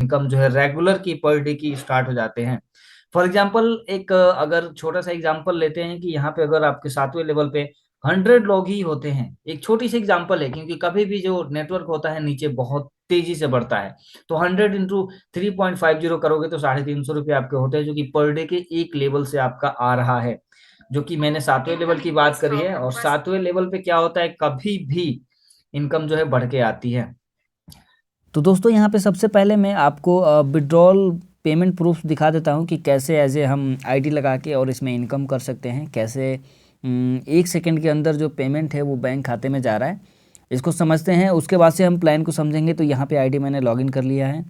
Income जो है regular की पर डे की स्टार्ट हो जाते हैं। फॉर एग्जाम्पल एक अगर छोटा सा एग्जाम्पल लेते हैं कि यहाँ पे अगर आपके 7वें लेवल पे 100 लोग ही होते हैं, एक छोटी सी एग्जाम्पल है क्योंकि कभी भी जो नेटवर्क होता है नीचे बहुत तेजी से बढ़ता है। तो 100 × 3.50 करोगे तो 350 रुपये आपके होते हैं, जो कि पर डे के एक लेवल से आपका आ रहा है। जो कि मैंने 7वें लेवल की बात करी है, और 7वें लेवल पे क्या होता है, कभी भी इनकम जो है बढ़ के आती है। तो दोस्तों यहाँ पे सबसे पहले मैं आपको विड्रॉल पेमेंट प्रूफ दिखा देता हूँ कि कैसे ऐसे हम आईडी लगा के और इसमें इनकम कर सकते हैं। कैसे 1 सेकंड के अंदर जो पेमेंट है वो बैंक खाते में जा रहा है, इसको समझते हैं। उसके बाद से हम प्लान को समझेंगे। तो यहाँ पे आईडी मैंने लॉगिन कर लिया है।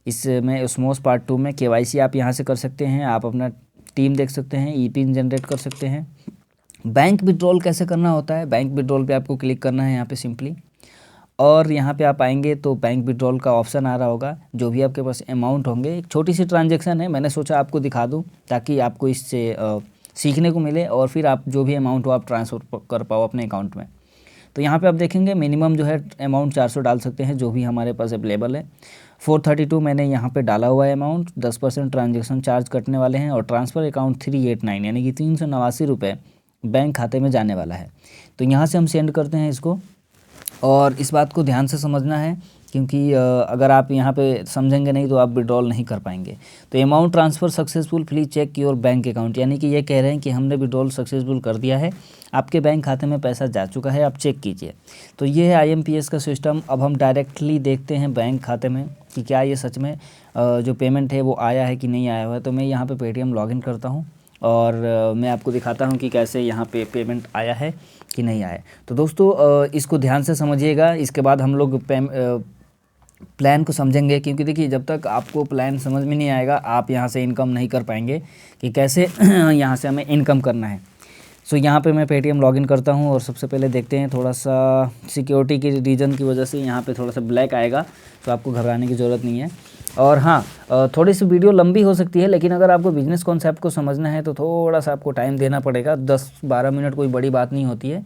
इसमें ओस्मोस पार्ट 2 में केवाईसी आप यहाँ से कर सकते हैं। आप अपना टीम देख सकते हैं, ई पिन जनरेट कर सकते हैं। बैंक विड्रॉल कैसे करना होता है, बैंक विड्रॉल पे आपको क्लिक करना है यहाँ पे सिंपली, और यहाँ पे आप आएंगे तो बैंक विड्रॉल का ऑप्शन आ रहा होगा। जो भी आपके पास अमाउंट होंगे, एक छोटी सी ट्रांजैक्शन है, मैंने सोचा आपको दिखा दूँ ताकि आपको इससे सीखने को मिले और फिर आप जो भी अमाउंट हो आप ट्रांसफ़र कर पाओ अपने अकाउंट में। तो यहाँ पे आप देखेंगे मिनिमम जो है अमाउंट 400 डाल सकते हैं, जो भी हमारे पास अवेलेबल है। 432 मैंने यहाँ पे डाला हुआ है अमाउंट। 10% ट्रांजेक्शन चार्ज कटने वाले हैं और ट्रांसफ़र अकाउंट 389 यानी कि 389 रुपये बैंक खाते में जाने वाला है। तो यहाँ से हम सेंड करते हैं इसको, और इस बात को ध्यान से समझना है क्योंकि अगर आप यहाँ पे समझेंगे नहीं तो आप विड्रॉल नहीं कर पाएंगे। तो amount transfer successful, please check your bank account, यानी कि ये कह रहे हैं कि हमने विड्रॉल सक्सेसफुल कर दिया है, आपके बैंक खाते में पैसा जा चुका है, आप चेक कीजिए। तो ये है IMPS का सिस्टम। अब हम डायरेक्टली देखते हैं बैंक खाते में कि क्या ये सच में जो पेमेंट है वो आया है कि नहीं आया हुआ है। तो मैं यहाँ पे पेटीएम लॉगिन करता हूँ और मैं आपको दिखाता हूँ कि कैसे यहाँ पे पेमेंट आया है कि नहीं आया है। तो दोस्तों इसको ध्यान से समझिएगा। इसके बाद हम लोग प्लान को समझेंगे, क्योंकि देखिए जब तक आपको प्लान समझ में नहीं आएगा आप यहाँ से इनकम नहीं कर पाएंगे कि कैसे यहाँ से हमें इनकम करना है। सो यहाँ पे मैं पेटीएम लॉगिन करता हूँ और सबसे पहले देखते हैं, थोड़ा सा सिक्योरिटी के रीज़न की वजह से यहाँ पे थोड़ा सा ब्लैक आएगा, तो आपको घबराने की ज़रूरत नहीं है। और हाँ, थोड़ी सी वीडियो लंबी हो सकती है, लेकिन अगर आपको बिज़नेस कॉन्सेप्ट को समझना है तो थोड़ा सा आपको टाइम देना पड़ेगा। 10-12 मिनट कोई बड़ी बात नहीं होती है।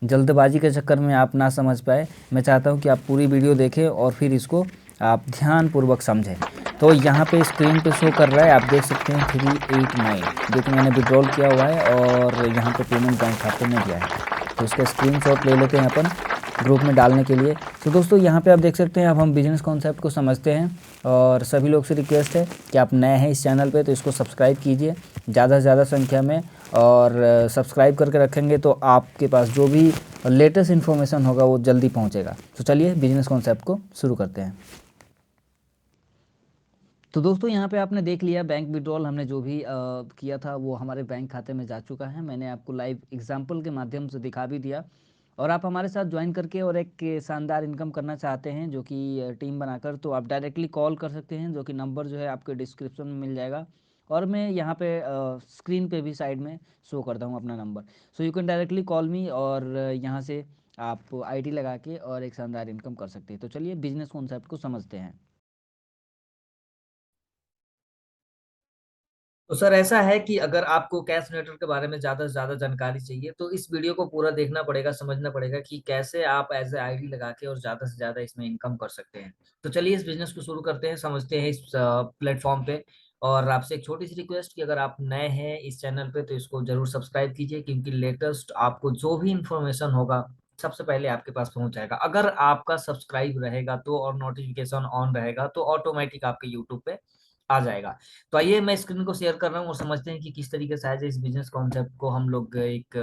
जल्दबाजी के चक्कर में आप ना समझ पाए, मैं चाहता हूँ कि आप पूरी वीडियो देखें और फिर इसको आप ध्यानपूर्वक समझें। तो यहाँ पे स्क्रीन पे शो कर रहा है, आप देख सकते हैं 389 जो कि मैंने विड्रॉल किया हुआ है और यहाँ पे पेमेंट बैंक खाते में गया है। तो इसका स्क्रीनशॉट ले लेते हैं अपन ग्रुप में डालने के लिए। तो दोस्तों यहाँ पे आप देख सकते हैं, अब हम बिजनेस कॉन्सेप्ट को समझते हैं और सभी लोग से रिक्वेस्ट है कि आप नए हैं इस चैनल पे तो इसको सब्सक्राइब कीजिए ज़्यादा से ज़्यादा संख्या में, और सब्सक्राइब करके रखेंगे तो आपके पास जो भी लेटेस्ट इन्फॉर्मेशन होगा वो जल्दी पहुँचेगा। तो चलिए बिजनेस कॉन्सेप्ट को शुरू करते हैं। तो दोस्तों यहाँ पे आपने देख लिया बैंक विड्रॉल हमने जो भी किया था वो हमारे बैंक खाते में जा चुका है। मैंने आपको लाइव एग्जांपल के माध्यम से दिखा भी दिया। और आप हमारे साथ ज्वाइन करके और एक शानदार इनकम करना चाहते हैं जो कि टीम बनाकर, तो आप डायरेक्टली कॉल कर सकते हैं, जो कि नंबर जो है आपके डिस्क्रिप्शन में मिल जाएगा। और मैं यहाँ पे स्क्रीन पे भी साइड में शो करता हूँ अपना number. So you can directly call मी और यहाँ से आप आईडी लगा के और एक शानदार इनकम कर सकते हैं। तो चलिए बिजनेस कॉन्सेप्ट को समझते हैं। तो सर ऐसा है कि अगर आपको कैश नेटवर्क के बारे में ज्यादा से ज्यादा जानकारी चाहिए तो इस वीडियो को पूरा देखना पड़ेगा, समझना पड़ेगा कि कैसे आप एज ए आईडी लगा के और ज्यादा से ज्यादा इसमें इनकम कर सकते हैं। तो चलिए इस बिजनेस को शुरू करते हैं, समझते हैं इस प्लेटफॉर्म पे। और आपसे एक छोटी सी रिक्वेस्ट कि अगर आप नए हैं इस चैनल पे तो इसको जरूर सब्सक्राइब कीजिए, क्योंकि लेटेस्ट आपको जो भी इंफॉर्मेशन होगा सबसे पहले आपके पास पहुंच जाएगा। अगर आपका सब्सक्राइब रहेगा तो और नोटिफिकेशन ऑन रहेगा तो ऑटोमेटिक आपके यूट्यूब पे आ जाएगा। तो आइए मैं स्क्रीन को शेयर कर रहा हूँ और समझते हैं कि किस तरीके से आज इस बिजनेस कॉन्सेप्ट को हम लोग एक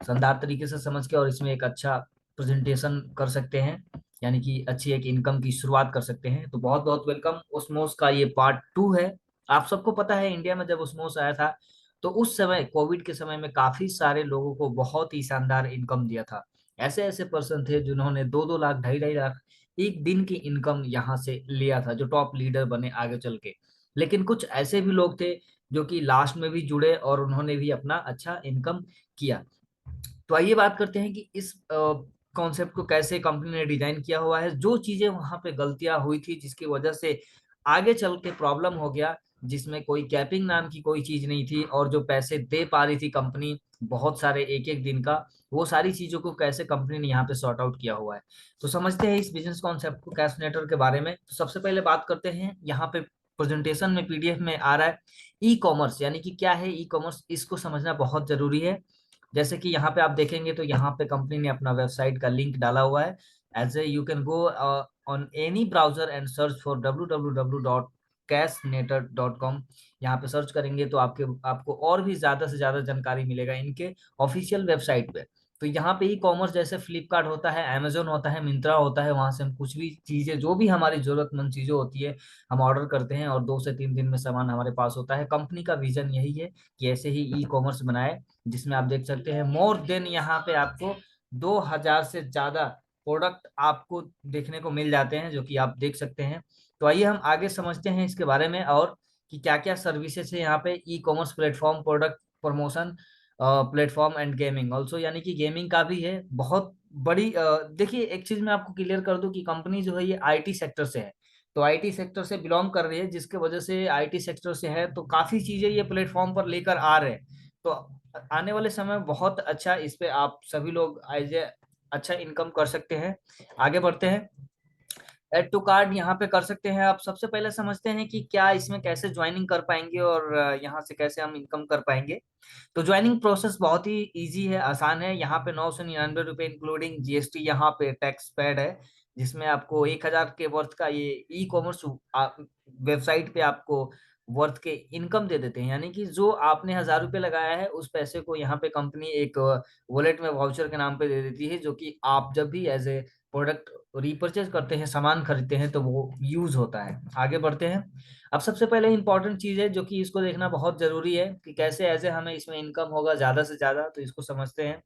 शानदार तरीके से समझ के और इसमें एक अच्छा प्रेजेंटेशन कर सकते हैं, यानी कि अच्छी एक इनकम की शुरुआत कर सकते हैं। तो बहुत बहुत वेलकम। ओस्मोस का ये पार्ट 2 है। आप सबको पता है इंडिया में जब ओस्मोस आया था तो उस समय कोविड के समय में काफी सारे लोगों को बहुत ही शानदार इनकम दिया था। ऐसे ऐसे पर्सन थे जिन्होंने 2-2 लाख 2.5-2.5 लाख एक दिन की इनकम यहाँ से लिया था, जो टॉप लीडर बने आगे चल के। लेकिन कुछ ऐसे भी लोग थे जो कि लास्ट में भी जुड़े और उन्होंने भी अपना अच्छा इनकम किया। तो आइए बात करते हैं कि इस कॉन्सेप्ट को कैसे कंपनी ने डिजाइन किया हुआ है, जो चीजें वहां पे गलतियां हुई थी जिसकी वजह से आगे चल के प्रॉब्लम हो गया, जिसमें कोई कैपिंग नाम की कोई चीज नहीं थी, और जो पैसे दे पा रही थी कंपनी बहुत सारे एक एक दिन का, वो सारी चीजों को कैसे कंपनी ने यहाँ पे सॉर्ट आउट किया हुआ है। तो समझते हैं इस बिजनेस कॉन्सेप्ट को, कैशनेटर के बारे में। तो सबसे पहले बात करते हैं, यहाँ पे प्रेजेंटेशन में पीडीएफ में आ रहा है ई कॉमर्स, यानी कि क्या है ई कॉमर्स, इसको समझना बहुत जरूरी है। जैसे कि यहाँ पे आप देखेंगे तो यहाँ पे कंपनी ने अपना वेबसाइट का लिंक डाला हुआ है। As a you can go on any browser and search for www.cashnetter.com। यहाँ पे सर्च करेंगे तो आपको और भी ज्यादा से ज्यादा जानकारी मिलेगा इनके ऑफिशियल वेबसाइट पे। तो यहाँ पे ई कॉमर्स जैसे फ्लिपकार्ट होता है, अमेजोन होता है, मिंत्रा होता है, वहां से हम कुछ भी चीजें, जो भी हमारी जरूरतमंद चीजें होती है, हम ऑर्डर करते हैं और 2 से 3 दिन में सामान हमारे पास होता है। कंपनी का विजन यही है कि ऐसे ही ई कॉमर्स बनाए, जिसमें आप देख सकते हैं मोर देन यहाँ पे आपको 2000 से ज्यादा प्रोडक्ट आपको देखने को मिल जाते हैं, जो कि आप देख सकते हैं। तो आइए हम आगे समझते हैं इसके बारे में, और कि क्या क्या सर्विसेज है यहाँ पे e commerce platform, product promotion platform and gaming also, यानी कि गेमिंग का भी है बहुत बड़ी। देखिए एक चीज मैं आपको क्लियर कर दूं कि कंपनी जो है ये आईटी सेक्टर से है, तो आईटी सेक्टर से बिलोंग कर रही है, जिसके वजह से आईटी सेक्टर से है तो काफी चीजें ये प्लेटफॉर्म पर लेकर आ रहे हैं। तो आने वाले समय में बहुत अच्छा इस पे आप सभी लोग एज ए अच्छा इनकम कर सकते हैं। आगे बढ़ते हैं, एड टू कार्ड यहाँ पे कर सकते हैं आप। सबसे पहले समझते हैं कि क्या इसमें कैसे ज्वाइनिंग कर पाएंगे और यहाँ से कैसे हम इनकम कर पाएंगे। तो ज्वाइनिंग प्रोसेस बहुत ही इजी है, आसान है। यहाँ पे 999 रुपये इंक्लूडिंग जीएसटी यहाँ पे टैक्स पेड है, जिसमें आपको 1000 के वर्थ का ये ई कॉमर्स वेबसाइट पे आपको वर्थ के इनकम दे देते हैं, यानी कि जो आपने 1000 रुपये लगाया है उस पैसे को यहाँ पे कंपनी एक वॉलेट में वाउचर के नाम पे दे देती है, जो कि आप जब भी एज ए प्रोडक्ट रिपर्चेज करते हैं, सामान खरीदते हैं, तो वो यूज होता है। आगे बढ़ते हैं। अब सबसे पहले इंपॉर्टेंट चीज है जो कि इसको देखना बहुत जरूरी है कि कैसे ऐसे हमें इसमें इनकम होगा ज्यादा से ज्यादा, तो इसको समझते हैं।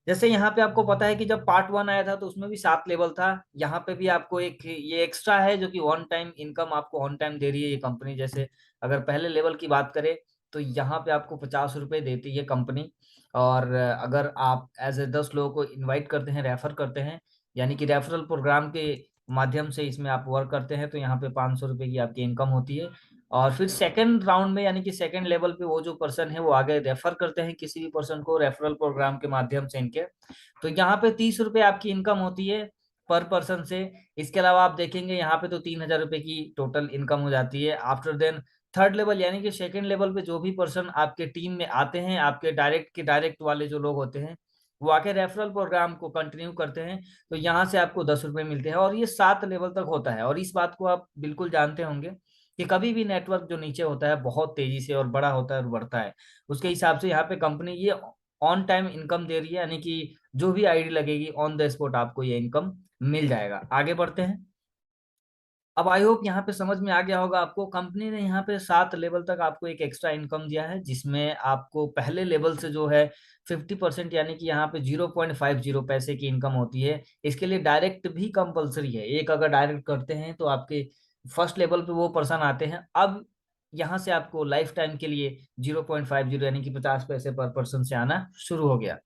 जैसे यहाँ पे आपको पता है कि जब पार्ट 1 आया था तो उसमें भी 7 लेवल था, यहाँ पे भी आपको एक ये एक्स्ट्रा है जो कि वन टाइम इनकम आपको ऑन टाइम दे रही है ये कंपनी। जैसे अगर पहले लेवल की बात करें तो यहाँ पे आपको 50 रुपये देती है कंपनी, और अगर आप एज ए 10 लोगों को इन्वाइट करते हैं, रेफर करते हैं, यानी कि रेफरल प्रोग्राम के माध्यम से इसमें आप वर्क करते हैं, तो यहाँ पे 500 रुपये की आपकी इनकम होती है। और फिर सेकंड राउंड में, यानी कि सेकंड लेवल पे वो जो पर्सन है वो आगे रेफर करते हैं किसी भी पर्सन को रेफरल प्रोग्राम के माध्यम से इनके, तो यहाँ पे 30 रुपये आपकी इनकम होती है पर पर्सन से। इसके अलावा आप देखेंगे यहाँ पे तो 3000 रुपये की टोटल इनकम हो जाती है। आफ्टर देन थर्ड लेवल, यानी कि सेकंड लेवल पे जो भी पर्सन आपके टीम में आते हैं, आपके डायरेक्ट के डायरेक्ट वाले जो लोग होते हैं, वो आके रेफरल प्रोग्राम को कंटिन्यू करते हैं, तो यहाँ से आपको 10 रुपये मिलते हैं, और ये 7 लेवल तक होता है। और इस बात को आप बिल्कुल जानते होंगे कि कभी भी नेटवर्क जो नीचे होता है बहुत तेजी से और बड़ा होता है और बढ़ता है, उसके हिसाब से यहाँ पे कंपनी ये ऑन टाइम इनकम दे रही है, यानी कि जो भी आईडी लगेगी ऑन द स्पॉट आपको ये इनकम मिल जाएगा। आगे बढ़ते हैं। अब आई होप यहाँ पे समझ में आ गया होगा आपको, कंपनी ने यहाँ पे 7 लेवल तक आपको एक एक्स्ट्रा इनकम दिया है, जिसमें आपको पहले लेवल से जो है 50%, यानी कि यहाँ पे 0.50 पैसे की इनकम होती है। इसके लिए डायरेक्ट भी कंपलसरी है, एक अगर डायरेक्ट करते हैं तो आपके फर्स्ट लेवल पे वो पर्सन आते हैं। अब यहाँ से आपको लाइफ टाइम के लिए 0.50 यानी कि 50 पैसे पर पर्सन से आना शुरू हो गया।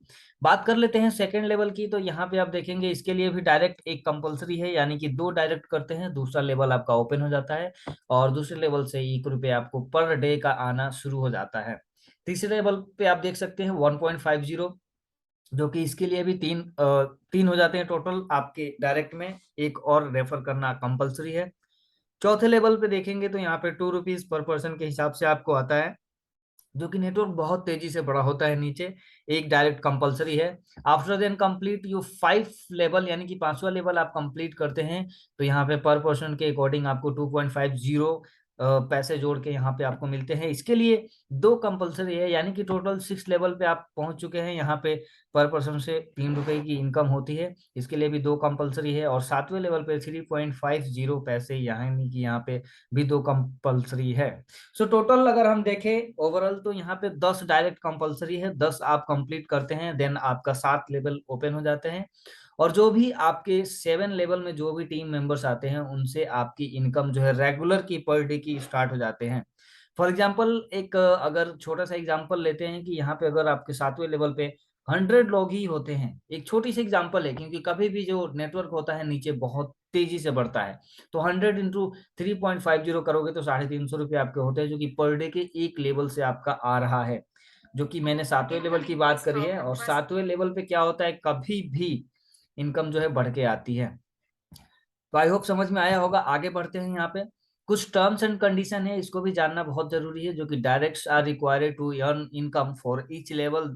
बात कर लेते हैं सेकंड लेवल की, तो यहाँ पे आप देखेंगे इसके लिए भी डायरेक्ट एक कंपलसरी है, यानी कि 2 डायरेक्ट करते हैं, दूसरा लेवल आपका ओपन हो जाता है, और दूसरे लेवल से 1 रुपये आपको पर डे का आना शुरू हो जाता है। तीसरे लेवल पे आप देख सकते हैं 1.50, जो कि इसके लिए भी तीन हो जाते हैं टोटल आपके डायरेक्ट में, एक और रेफर करना कंपलसरी है। चौथे लेवल पे देखेंगे तो यहाँ पे 2 रुपीज पर पर्सन के हिसाब से आपको आता है, जो कि नेटवर्क बहुत तेजी से बड़ा होता है नीचे, एक डायरेक्ट कंपलसरी है। After then complete you 5 level, यानी कि 5वां लेवल आप कंप्लीट करते हैं, तो यहाँ पे पर पर्सन के अकॉर्डिंग आपको 2.50 पैसे जोड़ के यहाँ पे आपको मिलते हैं। इसके लिए 2 कंपलसरी है, यानी कि टोटल 6 लेवल पे आप पहुंच चुके हैं, यहाँ पे पर पर्सन से 3 रुपए की इनकम होती है, इसके लिए भी 2 कंपलसरी है। और 7वें लेवल पे 3.50 पैसे, यानी कि यहाँ पे भी 2 कंपलसरी है। सो टोटल अगर हम देखें ओवरऑल, तो यहाँ पे 10 डायरेक्ट कंपलसरी है, 10 आप कंप्लीट करते हैं, देन आपका 7 लेवल ओपन हो जाते हैं। और जो भी आपके 7 लेवल में जो भी टीम मेंबर्स आते हैं, उनसे आपकी इनकम जो है रेगुलर की पर डे की स्टार्ट हो जाते हैं। फॉर एग्जाम्पल एक अगर छोटा सा एग्जाम्पल लेते हैं कि यहाँ पे अगर आपके 7वें लेवल पे 100 लोग ही होते हैं, एक छोटी सी एग्जाम्पल है, क्योंकि कभी भी जो नेटवर्क होता है नीचे बहुत तेजी से बढ़ता है। तो 100 इंटू 3.50 करोगे तो 350 रुपये आपके होते हैं, जो कि पर डे के एक लेवल से आपका आ रहा है, जो कि मैंने 7वें लेवल की बात करी है। और 7वें लेवल पे क्या होता है, कभी भी इनकम जो है बढ़ के आती है। तो आई होप समझ में आया होगा। आगे बढ़ते हैं। यहाँ पे कुछ टर्म्स एंड कंडीशन है, इसको भी जानना बहुत जरूरी है, जो कि directs are required to earn income for each level,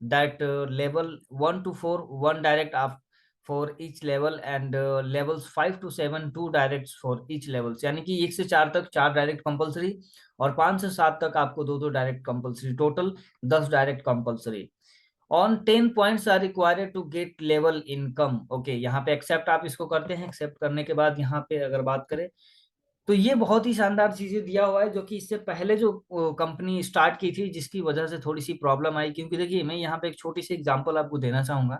that level 1 to 4 1 direct आप for each level, and levels 5 to 7 2 directs for each levels, यानी कि 1 से 4 तक 4 डायरेक्ट कंपलसरी, और 5 से 7 तक आपको 2 direct compulsory, total 10 direct compulsory. On 10 points are required to get level income. Okay, यहाँ पे एक्सेप्ट आप इसको करते हैं। एक्सेप्ट करने के बाद यहाँ पे अगर बात करें तो ये बहुत ही शानदार चीजें दिया हुआ है, जो कि इससे पहले जो कंपनी स्टार्ट की थी, जिसकी वजह से थोड़ी सी प्रॉब्लम आई। क्योंकि देखिए, मैं यहाँ पे एक छोटी सी एग्जांपल आपको देना चाहूंगा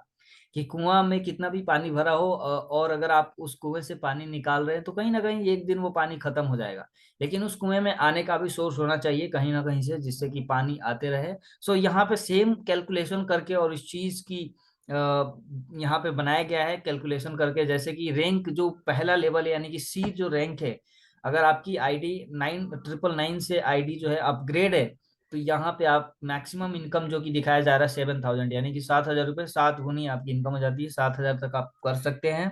कि कुआं में कितना भी पानी भरा हो, और अगर आप उस कुएं से पानी निकाल रहे हैं, तो कहीं ना कहीं एक दिन वो पानी खत्म हो जाएगा। लेकिन उस कुएं में आने का भी सोर्स होना चाहिए कहीं ना कहीं से, जिससे कि पानी आते रहे। सो यहाँ पे सेम कैलकुलेशन करके और इस चीज की यहाँ पे बनाया गया है कैलकुलेशन करके, जैसे कि रैंक जो पहला लेवल है, यानी कि सी जो रैंक है, अगर आपकी आईडी 9,999 से आईडी जो है अपग्रेड है, तो यहाँ पे आप मैक्सिमम इनकम जो कि दिखाया जा रहा है 7,000, यानी कि 7,000 रुपये, 7 गुनी आपकी इनकम हो जाती है, 7,000 तक आप कर सकते हैं।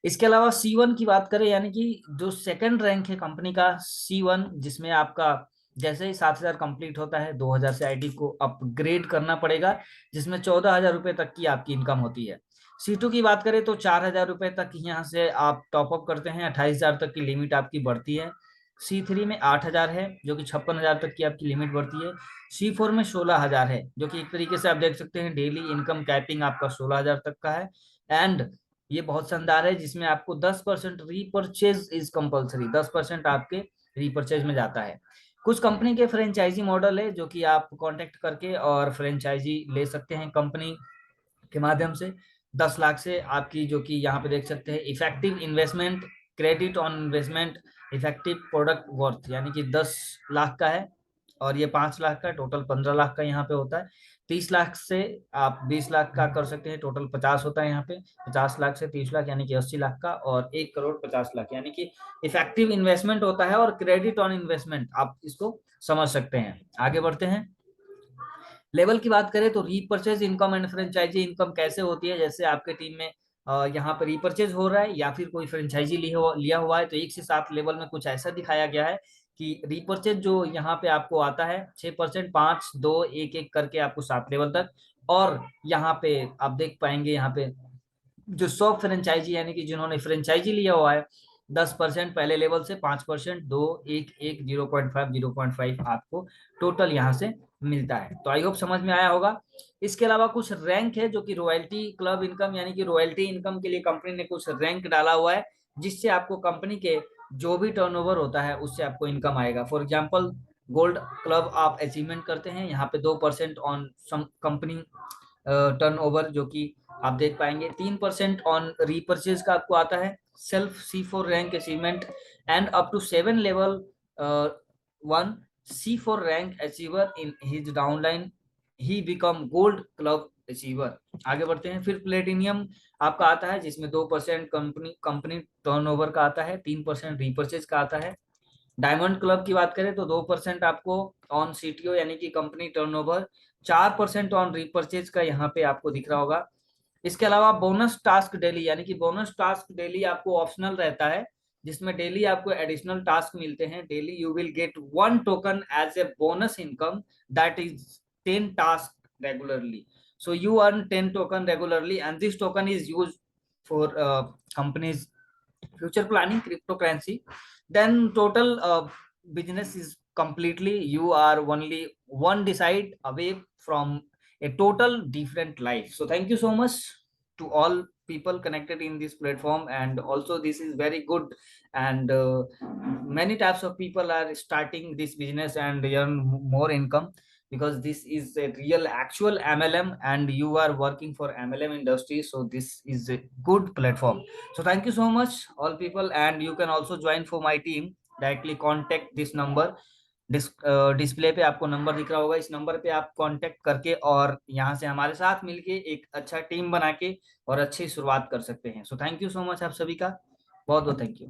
इसके अलावा C1 की बात करें, यानी कि जो सेकंड रैंक है कंपनी का C1, जिसमें आपका जैसे ही 7,000 कंप्लीट होता है, 2,000 से आईडी को अपग्रेड करना पड़ेगा, जिसमें 14,000 रुपये तक की आपकी इनकम होती है। C2 की बात करें तो 4,000 रुपये तक यहाँ से आप टॉपअप करते हैं, 28,000 तक की लिमिट आपकी बढ़ती है। C3 में 8,000 है, जो कि 56,000 तक की आपकी लिमिट बढ़ती है। C4 में 16,000 है, जो कि एक तरीके से आप देख सकते हैं डेली इनकम कैपिंग आपका 16,000 तक का है। एंड ये बहुत शानदार है, जिसमें आपको 10% रीपरचेज इज कंपलसरी, 10% आपके रीपरचेज में जाता है। कुछ कंपनी के फ्रेंचाइजी मॉडल है, जो कि आप कांटेक्ट करके और फ्रेंचाइजी ले सकते हैं कंपनी के माध्यम से। 10 लाख से आपकी, जो कि यहाँ पे देख सकते हैं, effective investment, credit on investment, effective product worth, यानी कि 10 लाख का है, और ये 5 लाख का, टोटल 15 लाख का यहाँ पे होता है। 30 लाख से आप 20 लाख का कर सकते हैं, टोटल 50 होता है यहाँ पे। 50 लाख से 30 लाख, यानी कि 80 लाख का, और 1,50,00,000, यानी कि इफेक्टिव इन्वेस्टमेंट होता है, और क्रेडिट ऑन इन्वेस्टमेंट आप इसको समझ सकते हैं। आगे बढ़ते हैं। लेवल की बात करें तो repurchase income and franchise income कैसे होती है, जैसे आपके टीम में यहाँ पर रीपरचेज हो रहा है या फिर कोई फ्रेंचाइजी लिया हुआ है, तो 1 से 7 लेवल में कुछ ऐसा दिखाया गया है कि रीपरचेज जो यहाँ पे आपको आता है 6%, 5, 2, 1, 1 करके आपको 7 लेवल तक। और यहाँ पे आप देख पाएंगे, यहाँ पे जो सब फ्रेंचाइजी, यानी कि जिन्होंने फ्रेंचाइजी लिया हुआ है, 10% पहले लेवल से, 5%, 2, 1, 1, 0.5, 0.5 आपको टोटल यहाँ से मिलता है। तो आई होप समझ में आया होगा। इसके अलावा कुछ रैंक है, जो कि रॉयल्टी क्लब इनकम, यानी कि रॉयल्टी इनकम के लिए कंपनी ने कुछ रैंक डाला हुआ है, जिससे आपको कंपनी के जो भी टर्नओवर होता है उससे आपको इनकम आएगा। फॉर एग्जाम्पल, गोल्ड क्लब आप अचीवमेंट करते हैं, यहाँ पे 2% ऑन सम कंपनी टर्नओवर, जो कि आप देख पाएंगे। 3% ऑन रीपरचेज का आपको आता है। Self C4 rank achievement, and up to 7 level 1 C4 rank achiever in his downline, he become gold club achiever. आगे बढ़ते हैं। फिर प्लेटिनियम आपका आता है, जिसमें 2% कंपनी कंपनी टर्नओवर का आता है, 3% रीपरचेज का आता है। डायमंड क्लब की बात करें तो 2% आपको ऑन CTO, यानी कि कंपनी टर्नओवर, 4% ऑन रीपरचेज का यहाँ पे आपको दिख रहा होगा। इसके अलावा बोनस टास्क डेली, यानी कि बोनस टास्क डेली आपको ऑप्शनल रहता है, जिसमें डेली आपको एडिशनल टास्क मिलते हैं। Daily you will get 1 token as a bonus income, that is 10 task regularly. So you earn 10 token regularly, and this token is used for companies future planning, cryptocurrency. Then total business is completely, you are only one decide away from a total different life. So thank you so much to all people connected in this platform, and also this is very good. And many types of people are starting this business and earn more income, because this is a real actual MLM, and you are working for MLM industry, so this is a good platform. So thank you so much all people, and you can also join for my team. Directly contact this number, display पे आपको number दिख रहा होगा, इस number पे आप contact करके और यहाँ से हमारे साथ मिलके एक अच्छा टीम बना के और अच्छी शुरुआत कर सकते हैं। So thank you so much आप सभी का। बहुत बहुत थैंक यू।